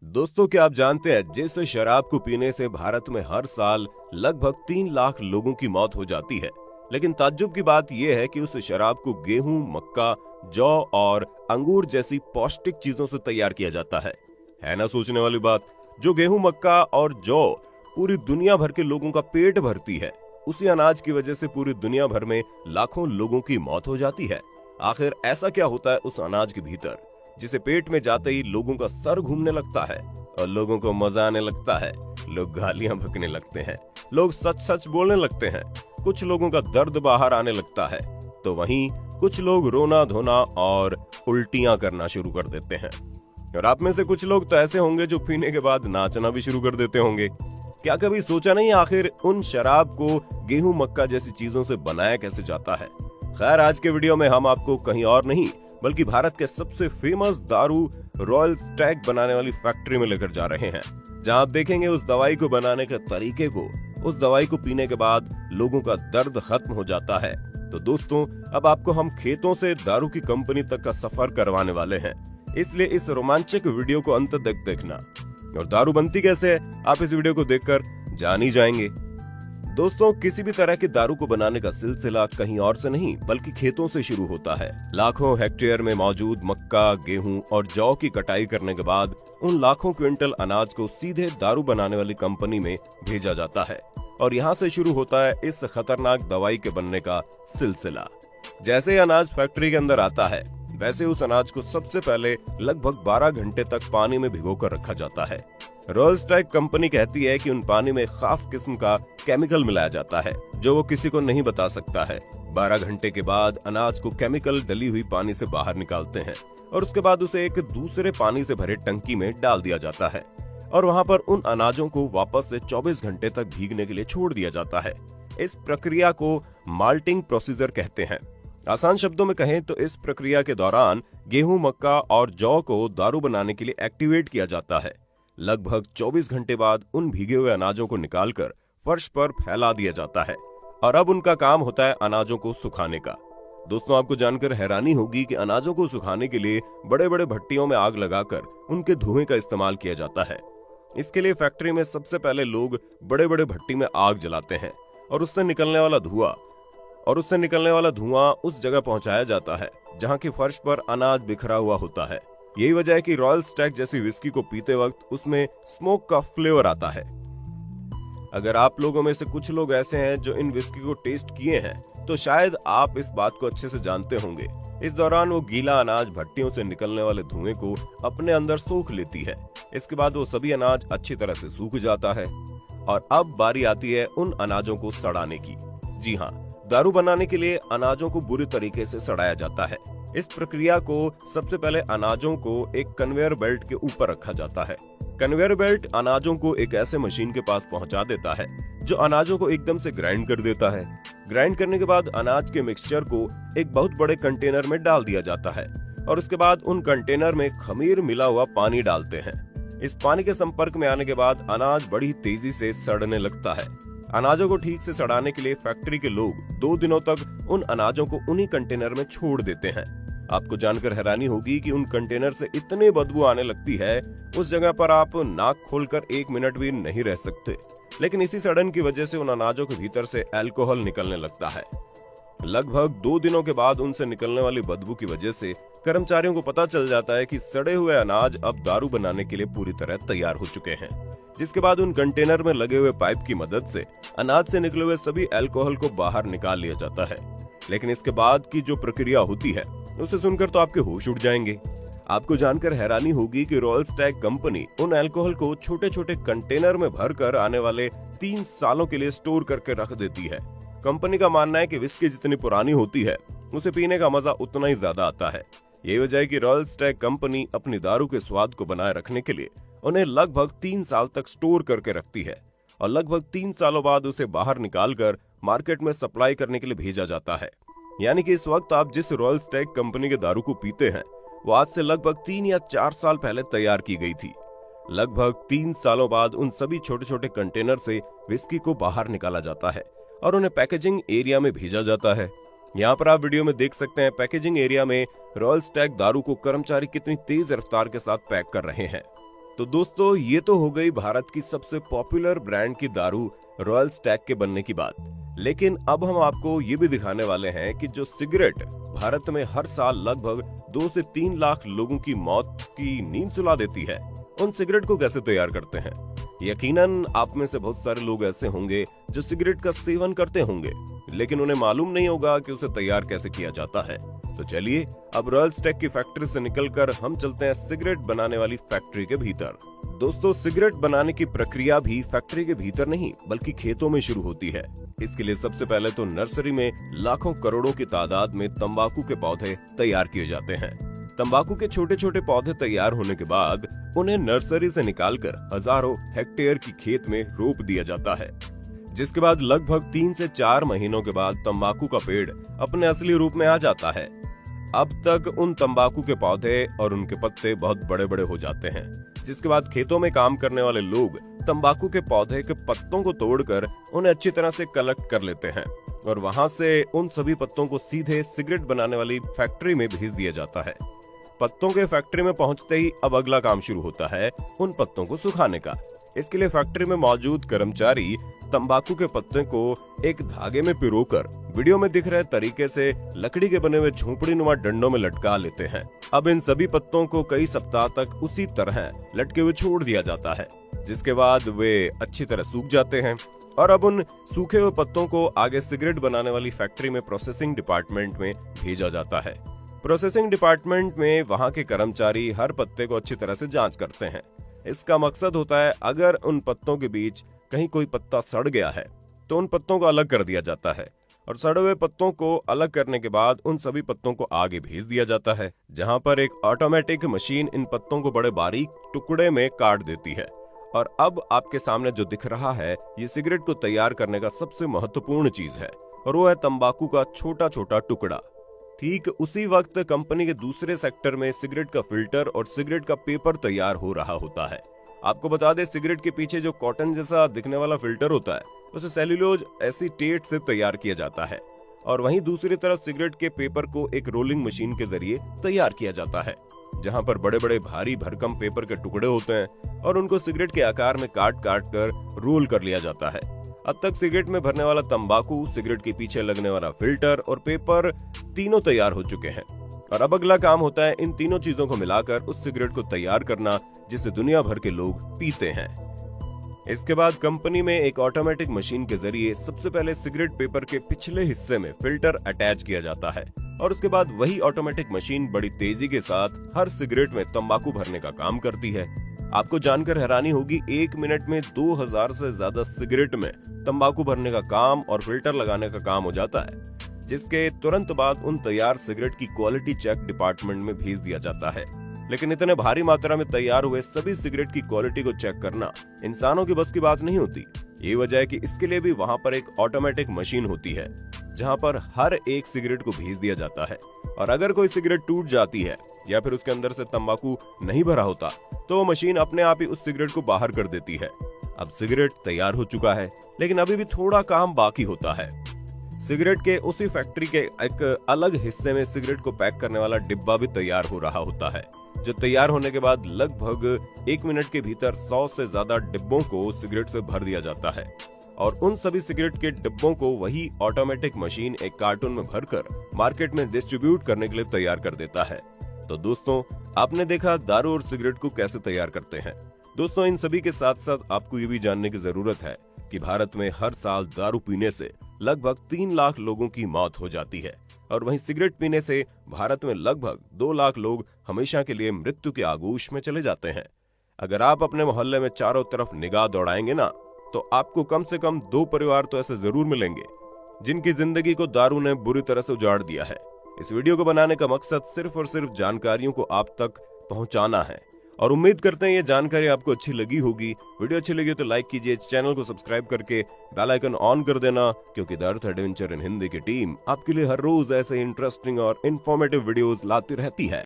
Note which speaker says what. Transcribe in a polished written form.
Speaker 1: दोस्तों, क्या आप जानते हैं जिस शराब को पीने से भारत में हर साल लगभग 3 लाख लोगों की मौत हो जाती है, लेकिन ताज्जुब की बात यह है कि उस शराब को गेहूं, मक्का, जौ और अंगूर जैसी पौष्टिक चीजों से तैयार किया जाता है ना सोचने वाली बात। जो गेहूं, मक्का और जौ पूरी दुनिया भर के लोगों का पेट भरती है, उसी अनाज की वजह से पूरी दुनिया भर में लाखों लोगों की मौत हो जाती है। आखिर ऐसा क्या होता है उस अनाज के भीतर, जिसे पेट में जाते ही लोगों का सर घूमने लगता है और लोगों को मजा आने लगता है, लोग गालियां बकने लगते हैं, लोग सच सच बोलने लगते हैं, कुछ लोगों का दर्द बाहर आने लगता है, तो वहीं कुछ लोग रोना धोना और उल्टियां करना शुरू कर देते हैं। और आप में से कुछ लोग तो ऐसे होंगे जो पीने के बाद नाचना भी शुरू कर देते होंगे। क्या कभी सोचा नहीं आखिर उन शराब को गेहूं, मक्का जैसी चीजों से बनाया कैसे जाता है? खैर, आज के वीडियो में हम आपको कहीं और नहीं बल्कि भारत के सबसे फेमस दारू रॉयल स्टैग बनाने वाली फैक्ट्री में लेकर जा रहे हैं, जहां आप देखेंगे उस दवाई को बनाने के तरीके को। उस दवाई को पीने के बाद लोगों का दर्द खत्म हो जाता है। तो दोस्तों, अब आपको हम खेतों से दारू की कंपनी तक का सफर करवाने वाले हैं, इसलिए इस रोमांचक वीडियो को अंत तक देखना। और दारू बनती कैसे है, आप इस वीडियो को देखकर जान ही जाएंगे। दोस्तों, किसी भी तरह की दारू को बनाने का सिलसिला कहीं और से नहीं बल्कि खेतों से शुरू होता है। लाखों हेक्टेयर में मौजूद मक्का, गेहूं और जौ की कटाई करने के बाद उन लाखों क्विंटल अनाज को सीधे दारू बनाने वाली कंपनी में भेजा जाता है और यहाँ से शुरू होता है इस खतरनाक दवाई के बनने का सिलसिला। जैसे ही अनाज फैक्ट्री के अंदर आता है, वैसे उस अनाज को सबसे पहले लगभग 12 घंटे तक पानी में भिगोकर रखा जाता है। रॉयल स्टैग कंपनी कहती है कि उन पानी में खास किस्म का केमिकल मिलाया जाता है जो वो किसी को नहीं बता सकता है। 12 घंटे के बाद अनाज को केमिकल डली हुई पानी से बाहर निकालते हैं और उसके बाद उसे एक दूसरे पानी से भरे टंकी में डाल दिया जाता है और वहाँ पर उन अनाजों को वापस से 24 घंटे तक भीगने के लिए छोड़ दिया जाता है। इस प्रक्रिया को माल्टिंग प्रोसीजर कहते हैं। आसान शब्दों में कहें तो इस प्रक्रिया के दौरान गेहूं, मक्का और जौ को दारू बनाने के लिए एक्टिवेट किया जाता है। लगभग 24 घंटे बाद उन भीगे हुए अनाजों को निकालकर फर्श पर फैला दिया जाता है और अब उनका काम होता है अनाजों को सुखाने का। दोस्तों, आपको जानकर हैरानी होगी कि अनाजों को सुखाने के लिए बड़े बड़े भट्टियों में आग लगाकर उनके धुएं का इस्तेमाल किया जाता है। इसके लिए फैक्ट्री में सबसे पहले लोग बड़े बड़े भट्टी में आग जलाते हैं और उससे निकलने वाला धुआं उस जगह पहुंचाया जाता है जहां की फर्श पर अनाज बिखरा हुआ होता है। यही वजह है कि रॉयल स्टैग जैसी विस्की को पीते वक्त उसमें स्मोक का फ्लेवर आता है। अगर आप लोगों में से कुछ लोग ऐसे हैं जो इन विस्की को टेस्ट किए हैं, तो शायद आप इस बात को अच्छे से जानते होंगे। इस दौरान वो गीला अनाज भट्टियों से निकलने वाले धुएं को अपने अंदर सोख लेती है। इसके बाद वो सभी अनाज अच्छी तरह से सूख जाता है और अब बारी आती है उन अनाजों को सड़ाने की। जी हाँ, दारू बनाने के लिए अनाजों को बुरी तरीके से सड़ाया जाता है। इस प्रक्रिया को सबसे पहले अनाजों को एक कन्वेयर बेल्ट के ऊपर रखा जाता है। कन्वेयर बेल्ट अनाजों को एक ऐसे मशीन के पास पहुंचा देता है जो अनाजों को एकदम से ग्राइंड कर देता है। ग्राइंड करने के बाद अनाज के मिक्सचर को एक बहुत बड़े कंटेनर में डाल दिया जाता है और उसके बाद उन कंटेनर में खमीर मिला हुआ पानी डालते हैं। इस पानी के संपर्क में आने के बाद अनाज बड़ी तेजी से सड़ने लगता है। अनाजों को ठीक से सड़ाने के लिए फैक्ट्री के लोग 2 दिनों तक उन अनाजों को उन्हीं कंटेनर में छोड़ देते हैं। आपको जानकर हैरानी होगी कि उन कंटेनर से इतनी बदबू आने लगती है, उस जगह पर आप नाक खोलकर 1 मिनट भी नहीं रह सकते। लेकिन इसी सड़न की वजह से उन अनाजों के भीतर से अल्कोहल निकलने लगता है। लगभग 2 दिनों के बाद उनसे निकलने वाली बदबू की वजह से कर्मचारियों को पता चल जाता है कि सड़े हुए अनाज अब दारू बनाने के लिए पूरी तरह तैयार हो चुके हैं। जिसके बाद उन कंटेनर में लगे हुए पाइप की मदद से अनाज से निकले हुए सभी अल्कोहल को बाहर निकाल लिया जाता है। लेकिन इसके बाद की जो प्रक्रिया होती है, उसे सुनकर तो आपके होश उड़ जाएंगे। आपको जानकर हैरानी होगी कि रॉयल स्टैग कंपनी उन अल्कोहल को छोटे छोटे कंटेनर में भरकर आने वाले 3 सालों के लिए स्टोर करके रख देती है। कंपनी का मानना है कि विस्की जितनी पुरानी होती है, उसे पीने का मजा उतना ही ज्यादा आता है। यही वजह है कि रॉयल स्टैग कंपनी अपनी दारू के स्वाद को बनाए रखने के लिए उन्हें लगभग 3 साल तक स्टोर करके रखती है और लगभग 3 सालों बाद उसे बाहर निकालकर मार्केट में सप्लाई करने के लिए भेजा जाता है। यानी कि इस वक्त आप जिस रॉयल स्टैग कंपनी के दारू को पीते हैं, वो आज से लगभग 3 या 4 साल पहले तैयार की गई थी। लगभग 3 सालों बाद उन सभी छोटे छोटे कंटेनर से विस्की को बाहर निकाला जाता है और उन्हें पैकेजिंग एरिया में भेजा जाता है। यहाँ पर आप वीडियो में देख सकते हैं पैकेजिंग एरिया में रॉयल स्टैग दारू को कर्मचारी कितनी तेज रफ्तार के साथ पैक कर रहे हैं। तो दोस्तों, ये तो हो गई भारत की सबसे पॉपुलर ब्रांड की दारू रॉयल स्टैग के बनने की बात। लेकिन अब हम आपको ये भी दिखाने वाले हैं कि जो सिगरेट भारत में हर साल लगभग 2 से 3 लाख लोगों की मौत की नींद सुला देती है, उन सिगरेट को कैसे तैयार करते हैं। यकीनन आप में से बहुत सारे लोग ऐसे होंगे जो सिगरेट का सेवन करते होंगे, लेकिन उन्हें मालूम नहीं होगा कि उसे तैयार कैसे किया जाता है। तो चलिए अब रॉयल स्टैग की फैक्ट्री से निकलकर हम चलते हैं सिगरेट बनाने वाली फैक्ट्री के भीतर। दोस्तों, सिगरेट बनाने की प्रक्रिया भी फैक्ट्री के भीतर नहीं बल्कि खेतों में शुरू होती है। इसके लिए सबसे पहले तो नर्सरी में लाखों करोड़ों की तादाद में तंबाकू के पौधे तैयार किए जाते हैं। तंबाकू के छोटे छोटे पौधे तैयार होने के बाद उन्हें नर्सरी से निकालकर हजारों हेक्टेयर की खेत में रोप दिया जाता है, जिसके बाद लगभग 3 से 4 महीनों के बाद तंबाकू का पेड़ अपने असली रूप में आ जाता है। अब तक उन तंबाकू के पौधे और उनके पत्ते बहुत बड़े बड़े हो जाते हैं, जिसके बाद खेतों में काम करने वाले लोग तंबाकू के पौधे के पत्तों को तोड़कर उन्हें अच्छी तरह से कलेक्ट कर लेते हैं और वहां से उन सभी पत्तों को सीधे सिगरेट बनाने वाली फैक्ट्री में भेज दिया जाता है। पत्तों के फैक्ट्री में पहुंचते ही अब अगला काम शुरू होता है उन पत्तों को सुखाने का। इसके लिए फैक्ट्री में मौजूद कर्मचारी तंबाकू के पत्ते को एक धागे में पिरोकर वीडियो में दिख रहे तरीके से लकड़ी के बने हुए झोपड़ी नुमा डंडों में लटका लेते हैं। अब इन सभी पत्तों को कई सप्ताह तक उसी तरह लटके हुए छोड़ दिया जाता है, जिसके बाद वे अच्छी तरह सूख जाते हैं और अब उन सूखे हुए पत्तों को आगे सिगरेट बनाने वाली फैक्ट्री में प्रोसेसिंग डिपार्टमेंट में भेजा जाता है। प्रोसेसिंग डिपार्टमेंट में वहां के कर्मचारी हर पत्ते को अच्छी तरह से जांच करते हैं। इसका मकसद होता है अगर उन पत्तों के बीच कहीं कोई पत्ता सड़ गया है तो उन पत्तों को अलग कर दिया जाता है और सड़े हुए पत्तों को अलग करने के बाद उन सभी पत्तों को आगे भेज दिया जाता है, जहां पर एक ऑटोमेटिक मशीन इन पत्तों को बड़े बारीक टुकड़े में काट देती है। और अब आपके सामने जो दिख रहा है ये सिगरेट को तैयार करने का सबसे महत्वपूर्ण चीज है और वो है तंबाकू का छोटा छोटा टुकड़ा। ठीक उसी वक्त कंपनी के दूसरे सेक्टर में सिगरेट का फिल्टर और सिगरेट का पेपर तैयार हो रहा होता है। आपको बता दें, सिगरेट के पीछे जो कॉटन जैसा दिखने वाला फिल्टर होता है उसे सेल्यूलोज एसीटेट से तैयार किया जाता है और वहीं दूसरी तरफ सिगरेट के पेपर को एक रोलिंग मशीन के जरिए तैयार किया जाता है, जहां पर बड़े बड़े भारी भरकम पेपर के टुकड़े होते हैं और उनको सिगरेट के आकार में काट काट कर रोल कर लिया जाता है। अब तक सिगरेट में भरने वाला तंबाकू, सिगरेट के पीछे लगने वाला फिल्टर और पेपर तीनों तैयार हो चुके हैं और अब अगला काम होता है इन तीनों चीजों को मिलाकर उस सिगरेट को तैयार करना जिसे दुनिया भर के लोग पीते हैं। इसके बाद कंपनी में एक ऑटोमेटिक मशीन के जरिए सबसे पहले सिगरेट पेपर के पिछले हिस्से में फिल्टर अटैच किया जाता है और उसके बाद वही ऑटोमेटिक मशीन बड़ी तेजी के साथ हर सिगरेट में तंबाकू भरने का काम करती है। आपको जानकर हैरानी होगी, 1 मिनट में 2000 से ज्यादा सिगरेट में तंबाकू भरने का काम और फिल्टर लगाने का काम हो जाता है, जिसके तुरंत बाद उन तैयार सिगरेट की क्वालिटी चेक डिपार्टमेंट में भेज दिया जाता है। लेकिन इतने भारी मात्रा में तैयार हुए सभी सिगरेट की क्वालिटी को चेक करना इंसानों की बस की बात नहीं होती। ये वजह है कि इसके लिए भी वहां पर एक ऑटोमेटिक मशीन होती है, जहां पर हर एक सिगरेट को भेज दिया जाता है और अगर कोई सिगरेट टूट जाती है या फिर उसके अंदर से तंबाकू नहीं भरा होता तो मशीन अपने आप ही उस सिगरेट को बाहर कर देती है। अब सिगरेट तैयार हो चुका है, लेकिन अभी भी थोड़ा काम बाकी होता है। सिगरेट के उसी फैक्ट्री के एक अलग हिस्से में सिगरेट को पैक करने वाला डिब्बा भी तैयार हो रहा होता है, जो तैयार होने के बाद लगभग 1 मिनट के भीतर 100 से ज्यादा डिब्बों को सिगरेट से भर दिया जाता है और उन सभी सिगरेट के डिब्बों को वही ऑटोमेटिक मशीन एक कार्टून में भरकर मार्केट में डिस्ट्रीब्यूट करने के लिए तैयार कर देता है। तो दोस्तों, आपने देखा दारू और सिगरेट को कैसे तैयार करते हैं। दोस्तों, इन सभी के साथ साथ आपको ये भी जानने की जरूरत है कि भारत में हर साल दारू पीने से लगभग 3 लाख लोगों की मौत हो जाती है और वहीं सिगरेट पीने से भारत में लगभग 2 लाख लोग हमेशा के लिए मृत्यु के आगोश में चले जाते हैं। अगर आप अपने मोहल्ले में चारों तरफ निगाह दौड़ाएंगे ना, तो आपको कम से कम 2 परिवार तो ऐसे जरूर मिलेंगे जिनकी जिंदगी को दारू ने बुरी तरह से उजाड़ दिया है। इस वीडियो को बनाने का मकसद सिर्फ और सिर्फ जानकारियों को आप तक पहुंचाना है और उम्मीद करते हैं ये जानकारी आपको अच्छी लगी होगी। वीडियो अच्छी लगी तो लाइक कीजिए, चैनल को सब्सक्राइब करके बेल आइकन ऑन कर देना, क्योंकि the earth adventure in Hindi की टीम आपके लिए हर रोज ऐसे इंटरेस्टिंग और इन्फॉर्मेटिव वीडियोस लाती रहती है।